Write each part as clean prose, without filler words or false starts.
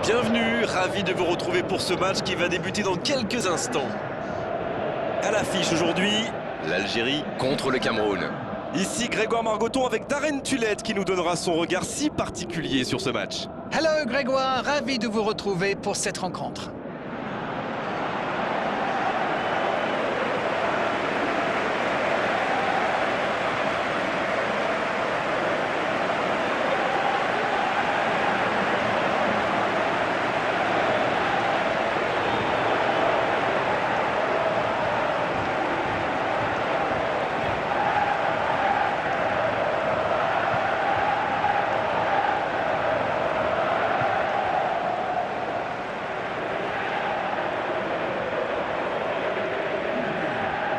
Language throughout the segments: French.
Bienvenue, ravi de vous retrouver pour ce match qui va débuter dans quelques instants. À l'affiche aujourd'hui, l'Algérie contre le Cameroun. Ici Grégoire Margoton avec Darren Tulette qui nous donnera son regard si particulier sur ce match. Hello Grégoire, ravi de vous retrouver pour cette rencontre.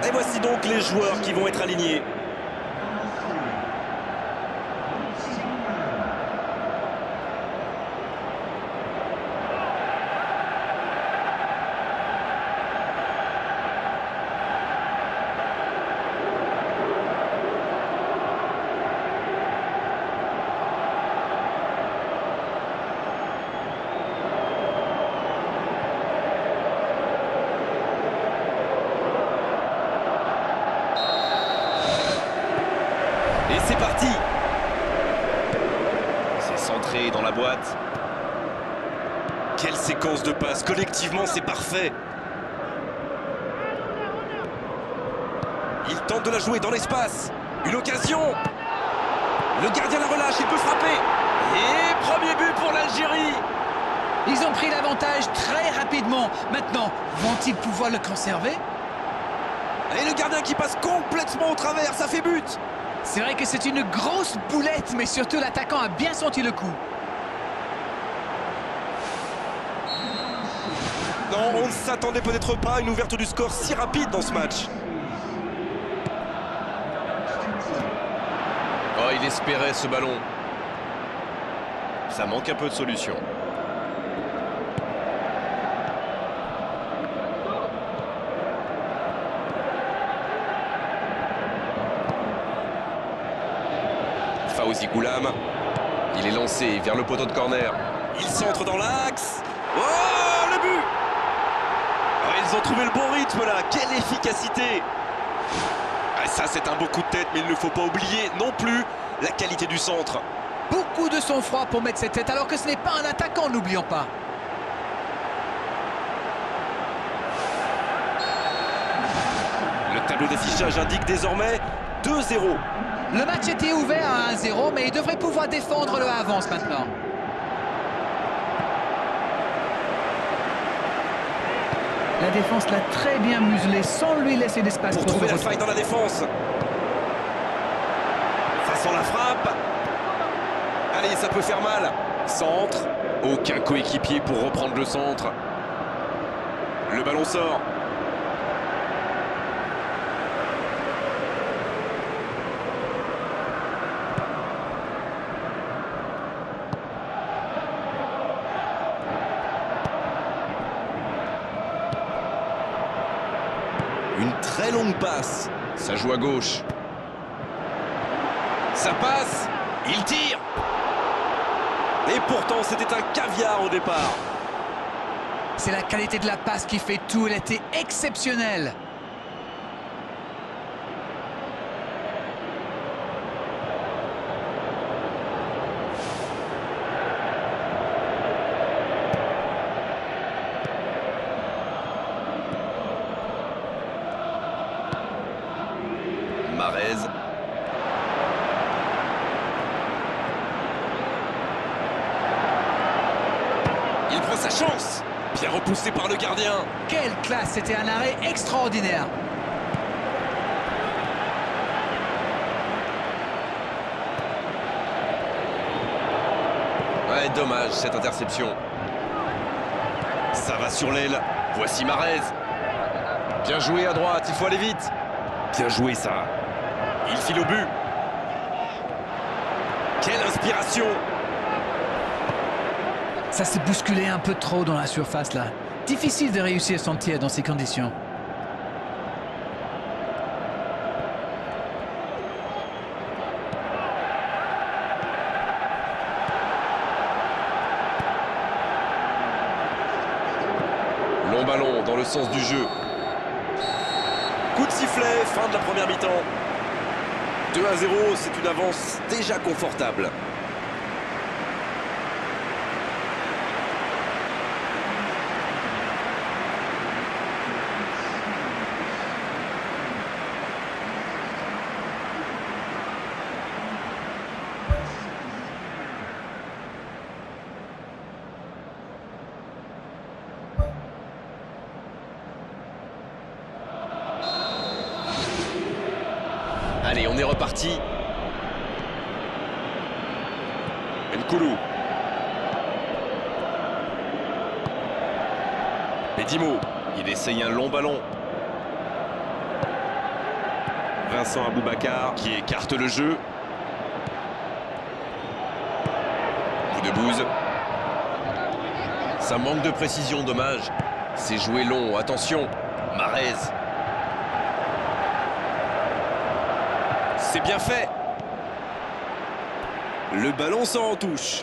Et voici donc les joueurs qui vont être alignés. Et c'est parti. C'est centré dans la boîte. Quelle séquence de passes. Collectivement, c'est parfait. Il tente de la jouer dans l'espace. Une occasion. Le gardien la relâche, il peut frapper. Et premier but pour l'Algérie. Ils ont pris l'avantage très rapidement. Maintenant, vont-ils pouvoir le conserver? Et le gardien qui passe complètement au travers, ça fait but. C'est vrai que c'est une grosse boulette, mais surtout l'attaquant a bien senti le coup. Non, on ne s'attendait peut-être pas à une ouverture du score si rapide dans ce match. Oh, il espérait ce ballon. Ça manque un peu de solution. Fawzi Goulam. Il est lancé vers le poteau de corner. Il centre dans l'axe. Oh, le but! Oh, ils ont trouvé le bon rythme là. Quelle efficacité! Ah, ça, c'est un beau coup de tête, mais il ne faut pas oublier non plus la qualité du centre. Beaucoup de sang-froid pour mettre cette tête, alors que ce n'est pas un attaquant, n'oublions pas. Le tableau d'affichage indique désormais 2-0. Le match était ouvert à 1-0, mais il devrait pouvoir défendre le avance maintenant. La défense l'a très bien muselé sans lui laisser d'espace Pour trouver la faille dans la défense. Façon la frappe. Allez, ça peut faire mal. Centre. Aucun coéquipier pour reprendre le centre. Le ballon sort. Une très longue passe. Ça joue à gauche. Ça passe. Il tire. Et pourtant, c'était un caviar au départ. C'est la qualité de la passe qui fait tout. Elle était exceptionnelle. Marez. Il prend sa chance. Bien repoussé par le gardien. Quelle classe, c'était un arrêt extraordinaire. Ouais, dommage cette interception. Ça va sur l'aile. Voici Marez. Bien joué à droite, il faut aller vite. Bien joué ça. Il file au but. Quelle inspiration! Ça s'est bousculé un peu trop dans la surface là. Difficile de réussir son tir dans ces conditions. Long ballon dans le sens du jeu. Coup de sifflet, fin de la première mi-temps. 2-0, c'est une avance déjà confortable. Allez, on est reparti. Nkoulou. Bedimo. Il essaye un long ballon. Vincent Aboubakar qui écarte le jeu. Coup de bouse. Ça manque de précision, dommage. C'est joué long, attention. Mahrez. C'est bien fait. Le ballon sort en touche.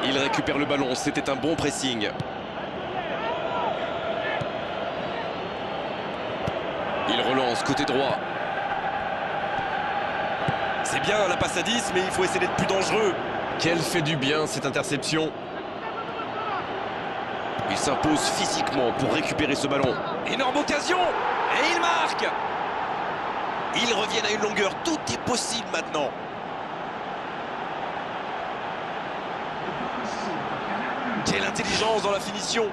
Il récupère le ballon, c'était un bon pressing. Il relance côté droit. C'est bien la passe à 10, mais il faut essayer d'être plus dangereux. Quelle fait du bien cette interception. Il s'impose physiquement pour récupérer ce ballon. Énorme occasion. Et il marque. Ils reviennent à une longueur. Tout est possible maintenant. Quelle intelligence dans la finition.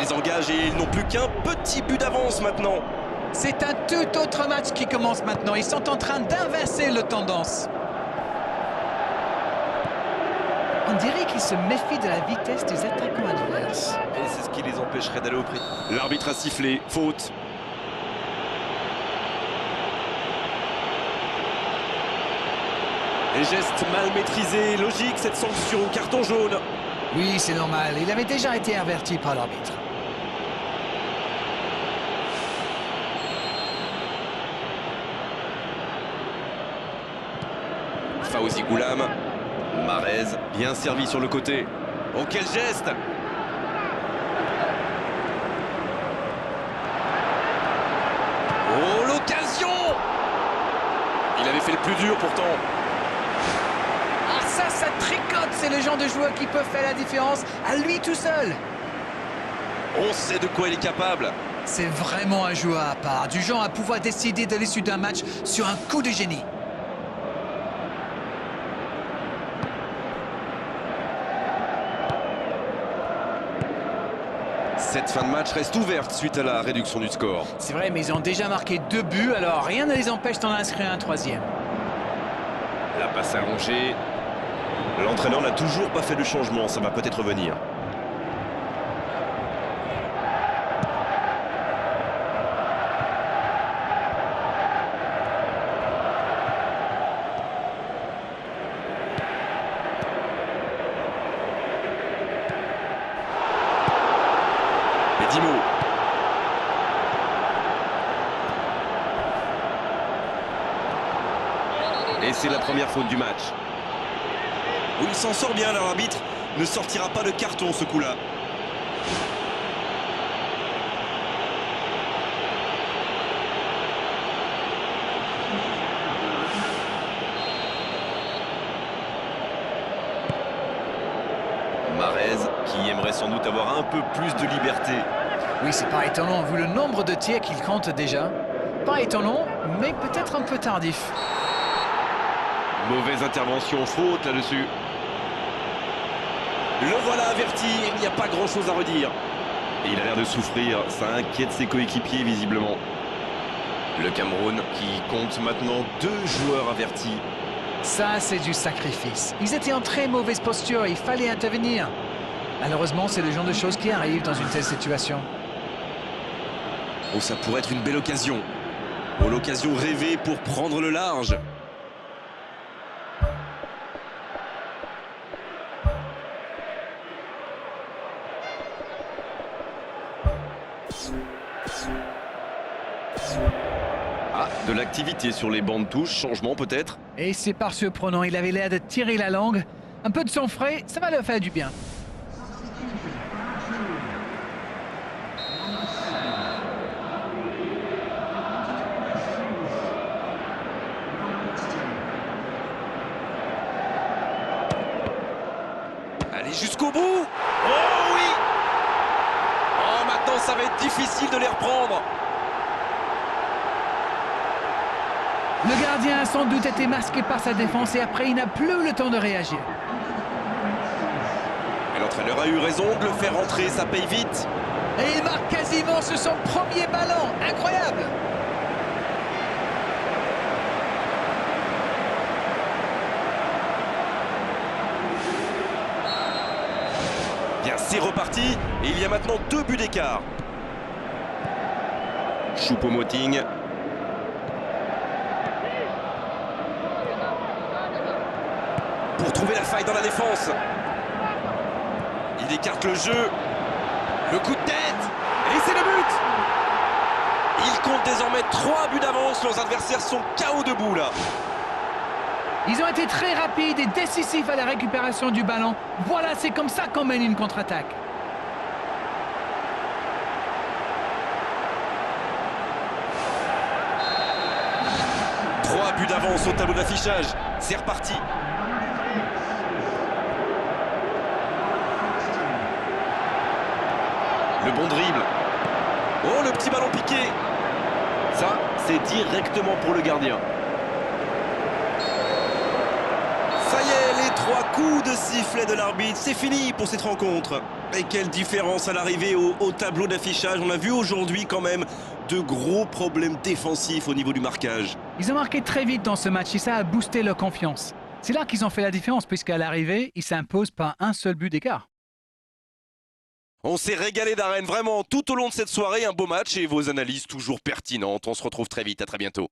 Ils engagent et ils n'ont plus qu'un petit but d'avance maintenant. C'est un tout autre match qui commence maintenant. Ils sont en train d'inverser la tendance. On dirait qu'ils se méfient de la vitesse des attaquants adverses. Et c'est ce qui les empêcherait d'aller au prix. L'arbitre a sifflé, faute. Les gestes mal maîtrisés, logique cette sanction, carton jaune. Oui, c'est normal. Il avait déjà été averti par l'arbitre. Fawzi Goulam. Mahrez, bien servi sur le côté. Oh, quel geste! Oh, l'occasion! Il avait fait le plus dur pourtant. Ah, ça tricote. C'est le genre de joueur qui peut faire la différence à lui tout seul. On sait de quoi il est capable. C'est vraiment un joueur à part, du genre à pouvoir décider de l'issue d'un match sur un coup de génie. Cette fin de match reste ouverte suite à la réduction du score. C'est vrai, mais ils ont déjà marqué 2 buts, alors rien ne les empêche d'en inscrire un 3e. La passe allongée. L'entraîneur n'a toujours pas fait de changement, ça va peut-être revenir. Bedimo. Et c'est la première faute du match. Oh, il s'en sort bien, l'arbitre ne sortira pas de carton ce coup-là. Mahrez qui aimerait sans doute avoir un peu plus de liberté. Oui, c'est pas étonnant, vu le nombre de tirs qu'il compte déjà. Pas étonnant, mais peut-être un peu tardif. Mauvaise intervention, faute là-dessus. Le voilà averti, il n'y a pas grand-chose à redire. Et il a l'air de souffrir, ça inquiète ses coéquipiers visiblement. Le Cameroun qui compte maintenant 2 joueurs avertis. Ça, c'est du sacrifice. Ils étaient en très mauvaise posture, il fallait intervenir. Malheureusement, c'est le genre de choses qui arrivent dans une telle situation. Oh, ça pourrait être une belle occasion. Oh, l'occasion rêvée pour prendre le large. Ah, de l'activité sur les bancs de touche, changement peut-être. Et c'est pas surprenant, il avait l'air de tirer la langue. Un peu de sang frais, ça va leur faire du bien. Allez jusqu'au bout. Oh oui. Oh, maintenant ça va être difficile de les reprendre. Le gardien a sans doute été masqué par sa défense et après il n'a plus le temps de réagir. Et l'entraîneur a eu raison de le faire rentrer, ça paye vite. Et il marque quasiment sur son premier ballon, incroyable! Bien, c'est reparti et il y a maintenant 2 buts d'écart. Choupo-Moting. Pour trouver la faille dans la défense. Il écarte le jeu. Le coup de tête. Et c'est le but. Il compte désormais 3 buts d'avance. Leurs adversaires sont KO debout là. Ils ont été très rapides et décisifs à la récupération du ballon. Voilà, c'est comme ça qu'on mène une contre-attaque. Trois buts d'avance au tableau d'affichage. C'est reparti. Le bon dribble. Oh, le petit ballon piqué. Ça, c'est directement pour le gardien. Ça y est, les 3 coups de sifflet de l'arbitre, c'est fini pour cette rencontre. Et quelle différence à l'arrivée au tableau d'affichage. On a vu aujourd'hui quand même de gros problèmes défensifs au niveau du marquage. Ils ont marqué très vite dans ce match et ça a boosté leur confiance. C'est là qu'ils ont fait la différence puisqu'à l'arrivée, ils s'imposent par un seul but d'écart. On s'est régalé d'Arène vraiment tout au long de cette soirée, un beau match et vos analyses toujours pertinentes. On se retrouve très vite, à très bientôt.